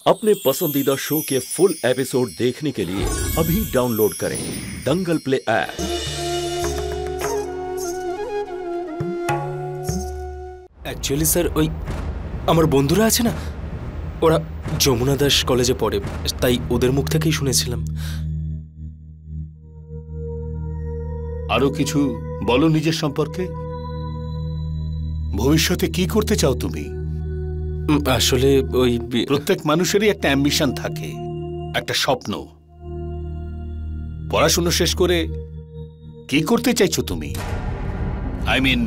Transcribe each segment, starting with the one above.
अपने पसंदीदा शो के फुल एपिसोड देखने के लिए अभी डाउनलोड करें दंगल प्ले ऐप। एक्चुअली सर ওই আমার বন্ধুরা আছে না, ওরা যমুনা দাস কলেজে পড়ে, তাই ওদের মুখ থেকেই শুনেছিলাম। আরো কিছু বলো নিজের সম্পর্কে। ভবিষ্যতে কি করতে চাও তুমি? আসলে ওই প্রত্যেক মানুষেরই একটা অ্যাম্বিশন থাকে, একটা স্বপ্ন। পড়াশোনা শেষ করে কি করতে চাইছো তুমি? আই মিন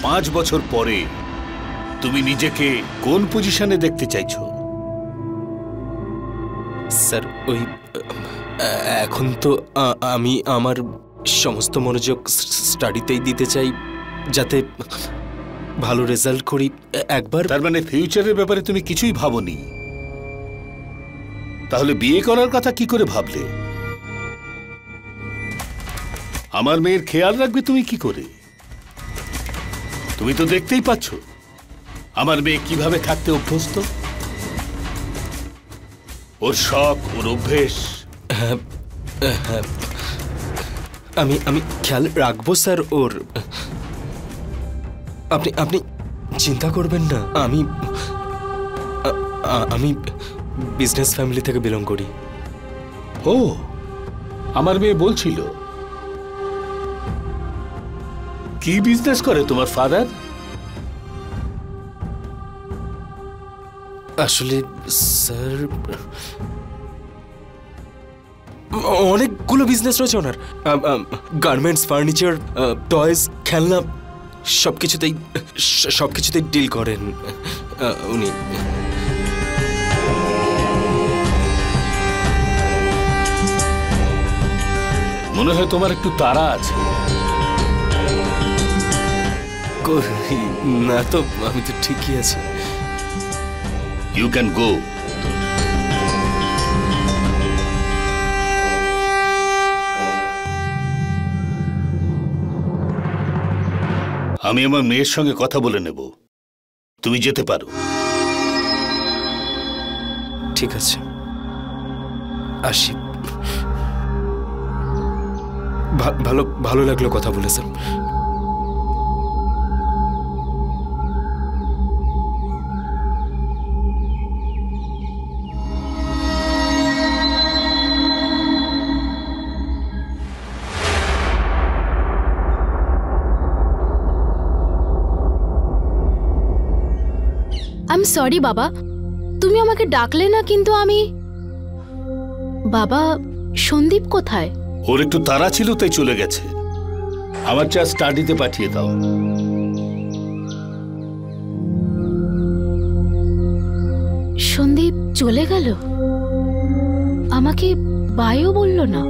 5 বছর পরে তুমি নিজেকে কোন পজিশনে দেখতে চাইছো? স্যার ওই এখন তো আমি আমার সমস্ত মনোযোগ স্টাডিতেই দিতে চাই, যাতে ভালো রেজাল্ট করি একবার। তার মানে ফিউচারের ব্যাপারে তুমি কিছুই ভাবোনি? তাহলে বিয়ে করার কথা কি করে ভাবলে? আমার মেয়ের খেয়াল রাখবে তুমি কি করে? তুমি তো দেখতেই পাচ্ছ আমার মেয়ে কিভাবে থাকতে অভ্যস্ত, ওর শখ, ওর অভ্যেস। আমি খেয়াল রাখবো স্যার ওর। আপনি চিন্তা করবেন না, আমি বিজনেস ফ্যামিলি থেকে বিলং করি। ও, আমার মেয়ে বলছিল। কি বিজনেস করে তোমার ফাদার? আসলে স্যার অনেকগুলো বিজনেস রয়েছে ওনার, গার্মেন্টস, ফার্নিচার, টয়স, খেলনা, সবকিছুতেই ডিল করেন উনি। মনে হয় তোমার একটু তাড়া আছে। না তো, আমি তো ঠিকই আছি। You can go. আমি আমার মেয়ের সঙ্গে কথা বলে নেব, তুমি যেতে পারো। ঠিক আছে, আসি। ভালো লাগলো কথা বলে স্যার। আই এম সরি বাবা, তুমি আমাকে ডাকলে না, কিন্তু আমি। বাবা, সন্দীপ কোথায়? ওর একটু তাড়া ছিল তাই চলে গেছে। আমার চা স্টাডিতে পাঠিয়ে দাও। সন্দীপ চলে গেল, আমাকে বাইও বলল না।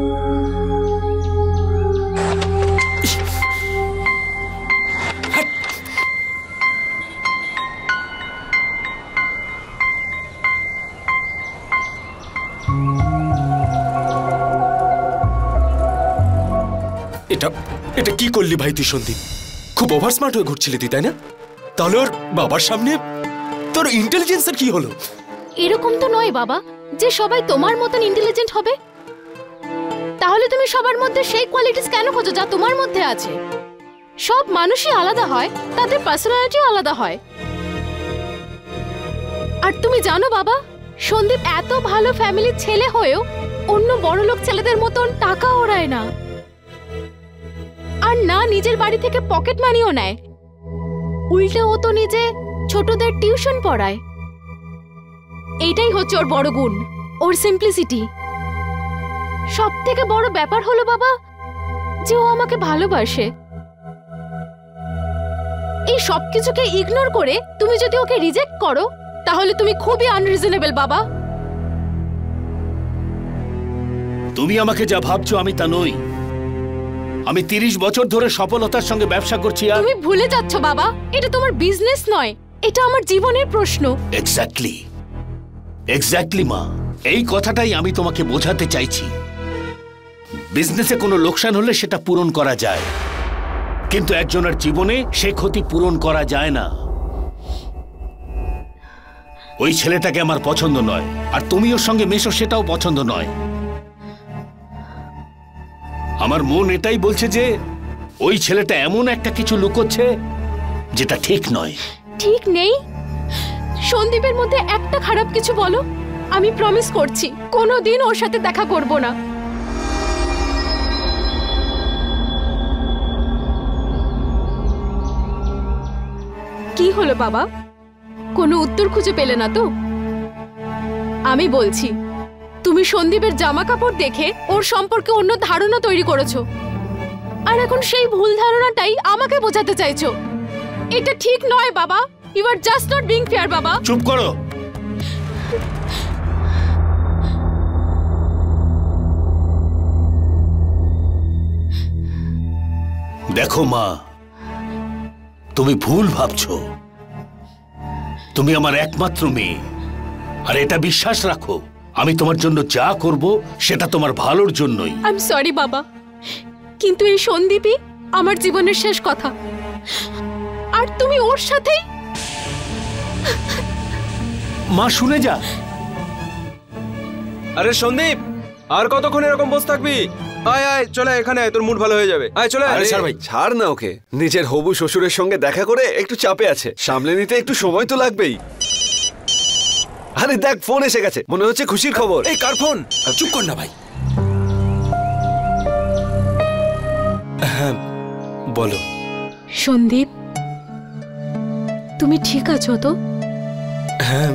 এটা কি করলি ভাই তুই সন্দীপ? খুব ওভার স্মার্ট হয়ে ঘুরছিলি তুই, তাই না? তাহলে ওর বাবার সামনে তোর ইন্টেলিজেন্সের কি হলো? এরকম তো নয় বাবা যে সবাই তোমার মতন ইন্টেলিজেন্ট হবে। তাহলে তুমি সবার মধ্যে সেই কোয়ালিটিস কেন খোঁজো যা তোমার মধ্যে আছে? সব মানুষই আলাদা হয়, তাদের পার্সোনালিটিও আলাদা হয়। আর তুমি জানো বাবা, সন্দীপ এত ভালো ফ্যামিলির ছেলে হয়েও অন্য বড়লোক ছেলেদের মতন টাকা ওড়ায় না, আর না নিজের বাড়ি থেকে পকেট মানিও নেয়। উল্টে ও তো নিজে ছোটদের টিউশন পড়ায়। এইটাই হচ্ছে ওর বড় গুণ, ওর সিম্পলিসিটি। সব থেকে বড় ব্যাপার হলো বাবা যে ও আমাকে ভালোবাসে। এই সবকিছুকে ইগনোর করে তুমি যদি ওকে রিজেক্ট করো, তাহলে তুমি খুবই আনরিজনেবল বাবা। তুমি আমাকে যা ভাবছো আমি তা নই। আমি 30 বছর ধরে সফলতার সঙ্গে ব্যবসা করছি। আর তুমি ভুলে যাচ্ছ বাবা, এটা তোমার বিজনেস নয়, এটা আমার জীবনের প্রশ্ন। এক্স্যাক্টলি মা, এই কথাটাই আমি তোমাকে বোঝাতে চাইছি। বিজনেসে কোনো লোকসান হলে সেটা পূরণ করা যায়, কিন্তু একজনের জীবনে সে ক্ষতি পূরণ করা যায় না। ওই ছেলেটাকে আমার পছন্দ নয়, আর তুমি ওর সঙ্গে মেশো সেটাও পছন্দ নয়। আমার মন এটাই বলছে যে ওই ছেলেটা এমন একটা কিছু লুকোচ্ছে যেটা ঠিক নয়। ঠিক নেই? সন্দীপের মধ্যে একটা খারাপ কিছু বলো, আমি প্রমিস করছি কোনোদিন ওর সাথে দেখা করব না। কি হলো বাবা, কোনো উত্তর খুঁজে পেলে না তো? আমি বলছি, তুমি সন্দীপের জামা কাপড় দেখে ওর সম্পর্কে অন্য ধারণা তৈরি করেছো, আর এখন সেই ভুল ধারণাটাই আমাকে বোঝাতে চাইছো। এটা ঠিক নয় বাবা। You are just not being fair বাবা। চুপ করো। দেখো মা, তুমি ভুল ভাবছো। তুমি আমার একমাত্র মেয়ে, আর এটা বিশ্বাস রাখো, আমি তোমার জন্য যা করব সেটা তোমার ভালোর জন্যই। আই এম সরি বাবা, কিন্তু এই সন্দীপই আমার জীবনের শেষ কথা, আর তুমি ওর সাথেই। মা শুনে যা। আরে সন্দীপ, আর কতক্ষণ এরকম বসে থাকবি? আয় আয়, চলে এখানে আয়, তোর মুড ভালো হয়ে যাবে। আয় চলে। আরে ছাড় ভাই, ছাড় না ওকে। নিজের হবু শ্বশুরের সঙ্গে দেখা করে একটু চাপে আছে, সামলে নিতে একটু সময় তো লাগবেই। আরে দেখ, ফোন এসে গেছে, মনে হচ্ছে খুশির খবর। এই কার ফোন? চুপ কর না ভাই। হ্যাঁ বলো। সন্দীপ, তুমি ঠিক আছো তো? হ্যাঁ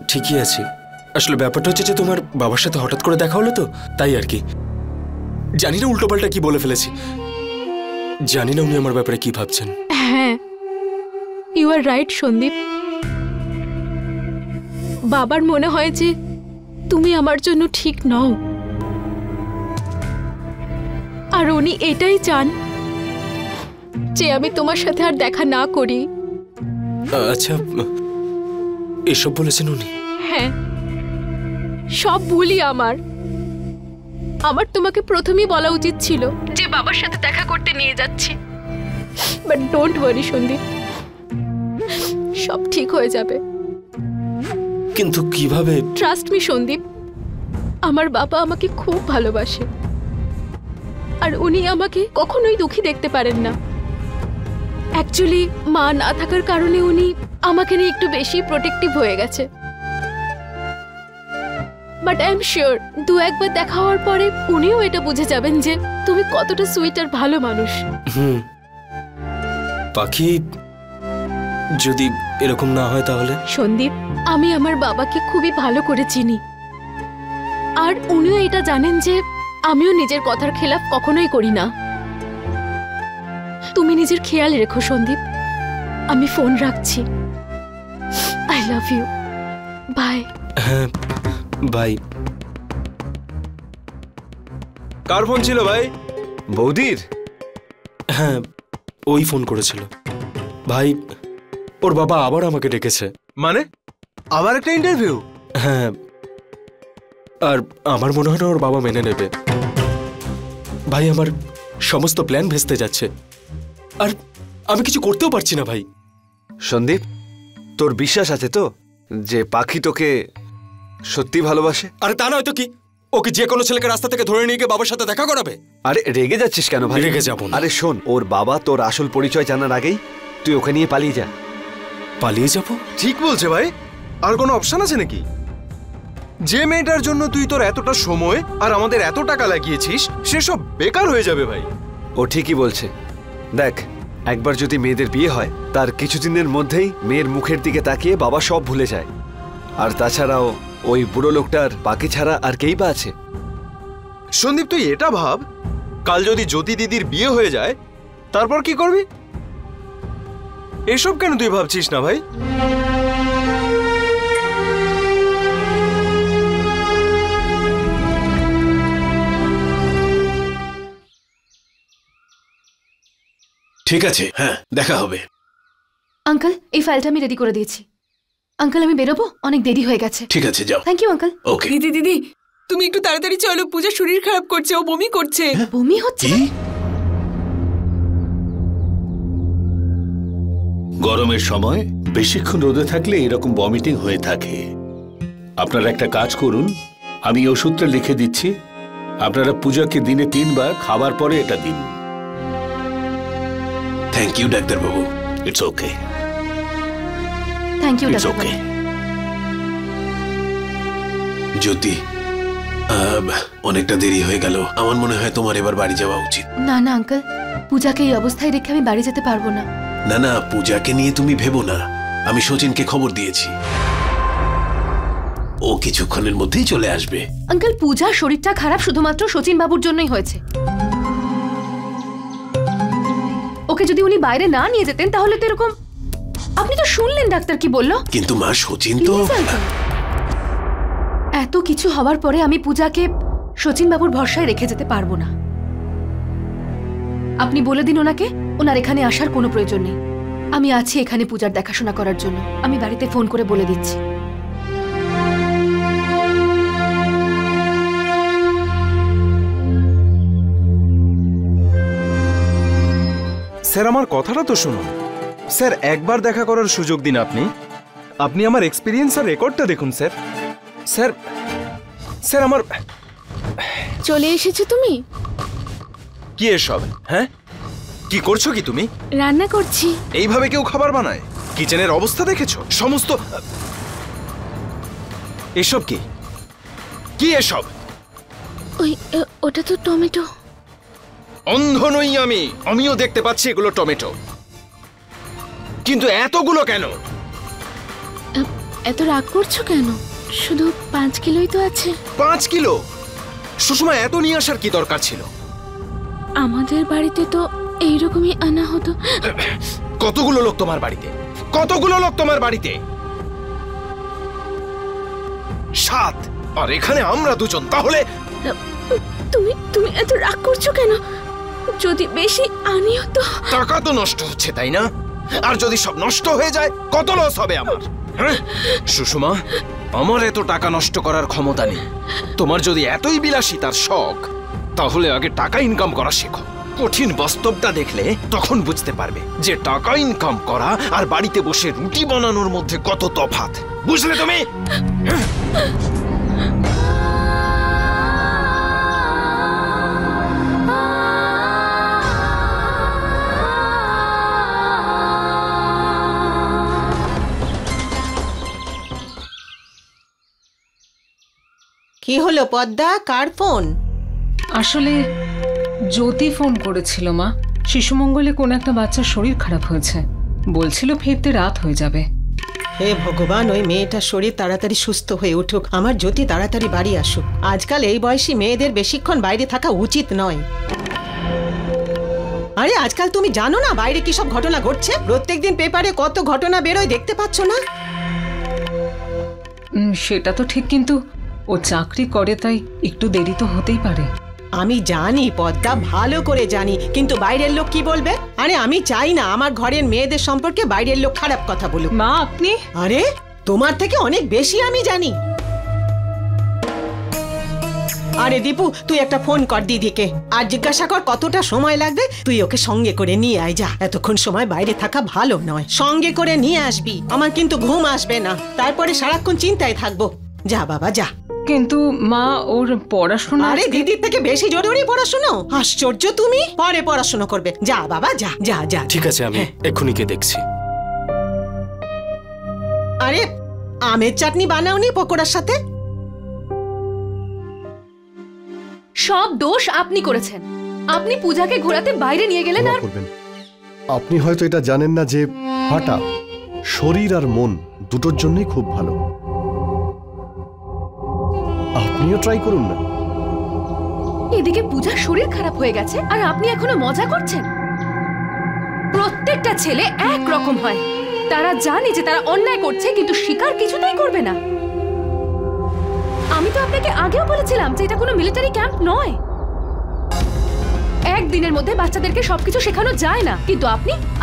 ঠিকই আছি। আসলে ব্যাপারটা হচ্ছে যে তোমার বাবার সাথে হঠাৎ করে দেখা হলো তো, তাই আর কি। জানি না উল্টোপাল্টা কি বলে ফেলেছি, জানি না উনি আমার ব্যাপারে কি ভাবছেন। হ্যাঁ, ইউ আর রাইট সন্দীপ। বাবার মনে হয় যে তুমি আমার জন্য ঠিক নও, আর উনি এটাই চান যে আমি তোমার সাথে আর দেখা না করি। আচ্ছা, এসব বলেছেন উনি? হ্যাঁ, সব ভুলই আমার। আমার তোমাকে প্রথমেই বলা উচিত ছিল যে বাবার সাথে দেখা করতে নিয়ে যাচ্ছি। বাট ডোন্ট ওয়ারি সন্দীপ, সব ঠিক হয়ে যাবে। কিন্তু কিভাবে? ট্রাস্ট মি সন্দীপ, আমার বাবা আমাকে খুব ভালোবাসে, আর উনি আমাকে কখনোই দুঃখী দেখতে পারেন না। অ্যাকচুয়ালি মা না থাকার কারণে উনি আমাকে নিয়ে একটু বেশি প্রোটেক্টিভ হয়ে গেছে। বাট আই এম শিওর দু একবার দেখা হওয়ার পরে উনিও এটা বুঝে যাবেন যে তুমি কতটা সুইট আর ভালো মানুষ। পাখি, যদি এরকম না হয় তাহলে? সন্দীপ, আমি আমার বাবাকে খুবই ভালো করে চিনি, আর উনিও এটা জানেন যে আমিও নিজের কথার খেলাফ কখনোই করি না। তুমি নিজের খেয়াল রেখো সন্দীপ। আমি ফোন রাখছি। I love you. বাই। হ্যাঁ বাই। কার ফোন ছিল ভাই? বৌদির। হ্যাঁ, ওই ফোন করেছিল। ভাই, ওর বাবা আবার আমাকে ডেকেছে। মানে আবার একটা ইন্টারভিউ? হ্যাঁ, আর আমার মনে হয় না ওর বাবা মেনে নেবে। ভাই, আমার সমস্ত প্ল্যান ভেস্তে যাচ্ছে, আর আমি কিছু করতেও পারছি না ভাই। সন্দীপ, তোর বিশ্বাস আছে তো যে পাখি তোকে সত্যি ভালোবাসে? আরে তা নয় তো কি, ওকে যে কোনো ছেলেকে রাস্তা থেকে ধরে নিয়ে গিয়ে বাবার সাথে দেখা করাবে? আরে রেগে যাচ্ছিস কেন ভাই? রেগে যাবো না। আরে শোন, ওর বাবা তোর আসল পরিচয় জানার আগেই তুই ওকে নিয়ে পালিয়ে যা। পালিয়ে যাব? ঠিক বলছে ভাই। আর কোনো অপশন আছে নাকি? যে মেয়েটার জন্য তুই তোর এতটা সময় আর আমাদের এত টাকা লাগিয়েছিস, সেসব বেকার হয়ে যাবে ভাই। ও ঠিকই বলছে। দেখ, একবার যদি মেয়েদের বিয়ে হয়, তার কিছুদিনের মধ্যেই মেয়ের মুখের দিকে তাকিয়ে বাবা সব ভুলে যায়। আর তাছাড়াও ওই বুড়ো লোকটার পাখি ছাড়া আর কেই বা আছে? সন্দীপ, তুই এটা ভাব, কাল যদি জ্যোতি দিদির বিয়ে হয়ে যায়, তারপর কি করবি? এসব কেন তুই ভাবছিস না ভাই? ঠিক আছে, হ্যাঁ দেখা হবে। আঙ্কেল, এই ফাইলটা আমি রেডি করে দিয়েছি। আঙ্কেল, আমি বেরোবো, অনেক দেরি হয়ে গেছে। ঠিক আছে, যাও। Thank you uncle. ওকে। দিদি দিদি, তুমি একটু তাড়াতাড়ি চলো, পূজা শরীর খারাপ করছে, ও বমি করছে। বমি হচ্ছে? গরমের সময় বেশিক্ষণ রোদে থাকলে এরকম ভমিটিং হয়ে থাকে। আপনারা একটা কাজ করুন, আমি ওষুধটা লিখে দিচ্ছি, আপনারা পূজাকে দিনে 3 বার খাবার পরে এটা দিন। থ্যাংক ইউ ডাক্তারবাবু। It's okay. Thank you it's doctor. Okay. Jyoti, অনেকটা দেরি হয়ে গেল, আমার মনে হয় তোমার এবার বাড়ি যাওয়া উচিত। না না আঙ্কেল, পূজাকে এই অবস্থায় রেখে আমি বাড়ি যেতে পারবো না। না না, পূজাকে নিয়ে তুমি ভেবো না, আমি শচীনকে খবর দিয়েছি, ও কিছুক্ষণের মধ্যেই চলে আসবে। আঙ্কেল, পূজার শরীরটা খারাপ শুধুমাত্র শচীন বাবুর জন্যই হয়েছে। ওকে যদি উনি বাইরে না নিয়ে যেতেন তাহলে তো এরকম। আপনি তো শুনলেন ডাক্তার কি বললো। কিন্তু মা, শচীন তো। এত কিছু হওয়ার পরে আমি পূজাকে শচীন বাবুর ভরসায় রেখে যেতে পারবো না। আপনি বলে দিন ওনাকে ওনার এখানে আসার কোনো প্রয়োজন নেই। আমি আছি এখানে পূজার দেখাশোনা করার জন্য। আমি বাড়িতে ফোন করে বলে দিচ্ছি। স্যার, আমার কথাটা তো শুনুন। স্যার, একবার দেখা করার সুযোগ দিন। আপনি আমার এক্সপিরিয়েন্স আর রেকর্ডটা দেখুন স্যার। স্যার স্যার আমার। চলে এসেছো তুমি? কি এসব? হ্যাঁ, কি করছো কি তুমি? রান্না করছি। এইভাবে কেউ খাবার বানায়? কিচেনের অবস্থা দেখেছো? সমস্ত এসব কি? কি এসব? ওটা তো টমেটো। অন্ধ নই আমিও দেখতে পাচ্ছি এগুলো টমেটো, কিন্তু এতগুলো কেন? এত রাগ করছো কেন? শুধু 5 কিলোই তো আছে। 5 কিলো? সুষমা, এত নিয়ে আসার কি দরকার ছিল? আমাদের বাড়িতে তো এইরকমই আনা হতো। কতগুলো লোক তোমার বাড়িতে? কতগুলো লোক তোমার বাড়িতে? 7। আর এখানে আমরা 2 জন। তাহলে তুমি এত রাগ করছো কেন? যদি বেশি আনিও তো। টাকা তো নষ্ট হচ্ছে, তাই না? আর যদি সব নষ্ট হয়ে যায় কত লস হবে আমার? হ্যাঁ সুষমা, আমার এত টাকা নষ্ট করার ক্ষমতা নেই। তোমার যদি এতই বিলাসিতার শখ, তাহলে আগে টাকা ইনকাম করা শেখো। কঠিন বাস্তবটা দেখলে তখন বুঝতে পারবে যে টাকা ইনকাম করা আর বাড়িতে বসে রুটি বানানোর মধ্যে কত তফাৎ। বুঝলে তুমি? কি হলো পদ্মা, কার ফোন? আসলে জ্যোতি ফোন করেছিল মা। শিশুমঙ্গলে কোন একটা বাচ্চার শরীর খারাপ হয়েছে, বলছিল ফিরতে রাত হয়ে যাবে। হে ভগবান, ওই মেয়েটার শরীর তাড়াতাড়ি সুস্থ হয়ে উঠুক, আমার জ্যোতি তাড়াতাড়ি বাড়ি আসুক। আজকাল এই বয়সী মেয়েদের বেশিক্ষণ বাইরে থাকা উচিত নয়। আরে আজকাল তুমি জানো না বাইরে কি সব ঘটনা ঘটছে? প্রত্যেকদিন পেপারে কত ঘটনা বেরোয়, দেখতে পাচ্ছ না? সেটা তো ঠিক, কিন্তু ও চাকরি করে তাই একটু দেরি তো হতেই পারে। আমি জানি পদ্মা, ভালো করে জানি, কিন্তু বাইরের লোক কি বলবে? আরে আমি চাই না আমার ঘরের মেয়েদের সম্পর্কে বাইরের লোক খারাপ কথা বলুক। মা আপনি? আরে তোমার থেকে অনেক বেশি আমি জানি। আরে দীপু, তুই একটা ফোন কর দিদিকে আর জিজ্ঞাসা কর কতটা সময় লাগবে। তুই ওকে সঙ্গে করে নিয়ে আয়, যা। এতক্ষণ সময় বাইরে থাকা ভালো নয়, সঙ্গে করে নিয়ে আসবি। আমার কিন্তু ঘুম আসবে না, তারপরে সারাক্ষণ চিন্তায় থাকবো। যা বাবা যা। কিন্তু মা, ওর পড়াশোনা। আরে দিদির থেকে বেশি জরুরি পড়াশোনা? আশ্চর্য, তুমি পরে পড়াশোনা করবে। যা বাবা যা যা যা। ঠিক আছে, আমি এক্ষুনি গিয়ে দেখছি। আরে আমের চাটনি বানাওনি পকোড়ার সাথে? সব দোষ আপনি করেছেন। আপনি পূজাকে ঘোরাতে বাইরে নিয়ে গেলেন। আর আপনি হয়তো এটা জানেন না যে হাঁটা শরীর আর মন দুটোর জন্যই খুব ভালো। আপনিও ট্রাই করুন না। এদিকে পূজার শরীর খারাপ হয়ে গেছে আর আপনি এখনো মজা করছেন। প্রত্যেকটা ছেলে এক রকম হয়, তারা জানে যে তারা অন্যায় করছে কিন্তু স্বীকার কিছুতেই করবে না। আমি তো আপনাকে আগেও বলেছিলাম যে এটা কোনো মিলিটারি ক্যাম্প নয়। একদিনের মধ্যে বাচ্চাদেরকে সবকিছু শেখানো যায় না, কিন্তু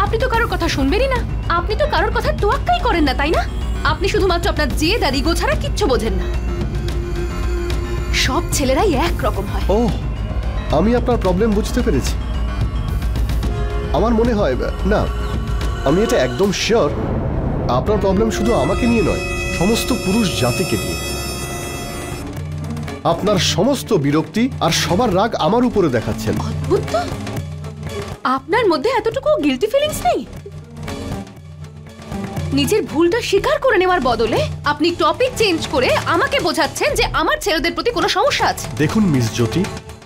আপনি তো কারোর কথা শুনবেনই না। আপনি তো কারোর কথা তোয়াক্কাই করেন না, তাই না? আপনি শুধুমাত্র আপনার জেদ আর ইগো ছাড়া কিচ্ছু বোঝেন না। সব ছেলেরাই এক রকম হয়। ও, আমি আপনার প্রবলেম বুঝতে পেরেছি। আমার মনে হয় না, আমি এটা একদম শিওর আপনার প্রবলেম শুধু আমাকে নিয়ে নয়, সমস্ত পুরুষ জাতিকে নিয়ে। আপনার সমস্ত বিরক্তি আর সবার রাগ আমার উপরে দেখাচ্ছেন। অদ্ভুত তো, আপনার মধ্যে এতটুকু গিলটি ফিলিংস নেই? নিজের ভুলটা স্বীকার করে নেওয়ার বদলে আপনি টপিক চেঞ্জ করে আমাকে বোঝাচ্ছেন যে আমার ছেলেদের প্রতি কোনো সমস্যা আছে। দেখুন মিস জ্যোতি,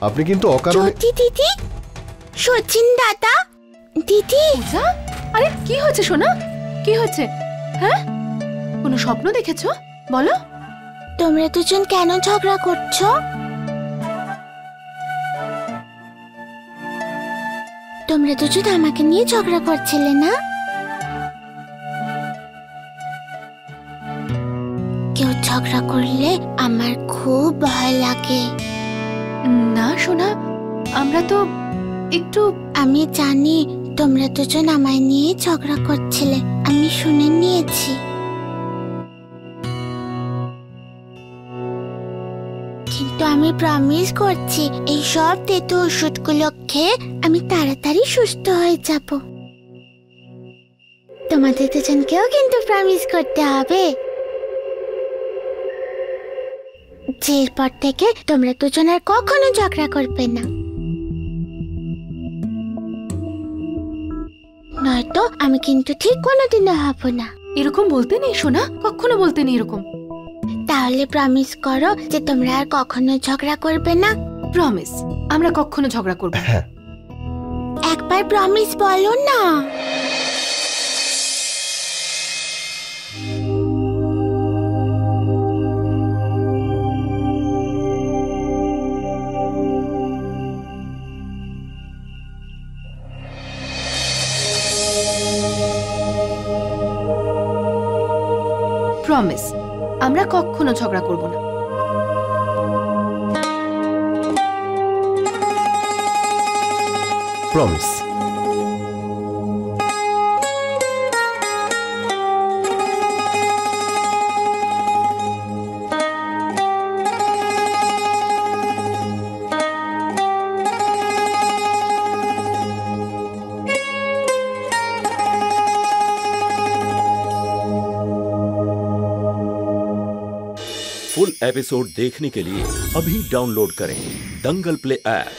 আপনি কিন্তু অকারণে। দিদি, সচিন দাদা, দিদি। পূজা, আরে কি হয়েছে সোনা? কি হয়েছে? হ্যাঁ, কোনো স্বপ্ন দেখেছো? বলো। তোমরা দুজন কেন ঝগড়া করছো? তোমরা দুজন আমাকে নিয়ে ঝগড়া করছিলে না? কেউ ঝগড়া করলে আমার খুব ভয় লাগে। না সোনা, আমরা তো একটু। আমি জানি তোমরা দুজন আমায় নিয়ে ঝগড়া করছিলে, আমি শুনে নিয়েছি। কিন্তু আমি প্রমিস করছি এই সব তেতো ওষুধগুলো খেয়ে আমি তাড়াতাড়ি সুস্থ হয়ে যাব। তোমাদের দুজনকেও কিন্তু প্রমিস করতে হবে যে এরপর থেকে তোমরা দুজন আর কখনো ঝগড়া করবে না, নয়তো আমি কিন্তু ঠিক কোনোদিনও হব না। এরকম বলতে নেই সোনা, কখনো বলতে নেই এরকম। তাহলে প্রমিস করো যে তোমরা আর কখনো ঝগড়া করবে না। প্রমিস, আমরা কখনো ঝগড়া করব না। একবার প্রমিস বলো না। প্রমিস, আমরা কখনো ঝগড়া করব না। প্রমিস। फुल एपिसोड देखने के लिए अभी डाउनलोड करें दंगल प्ले ऐप।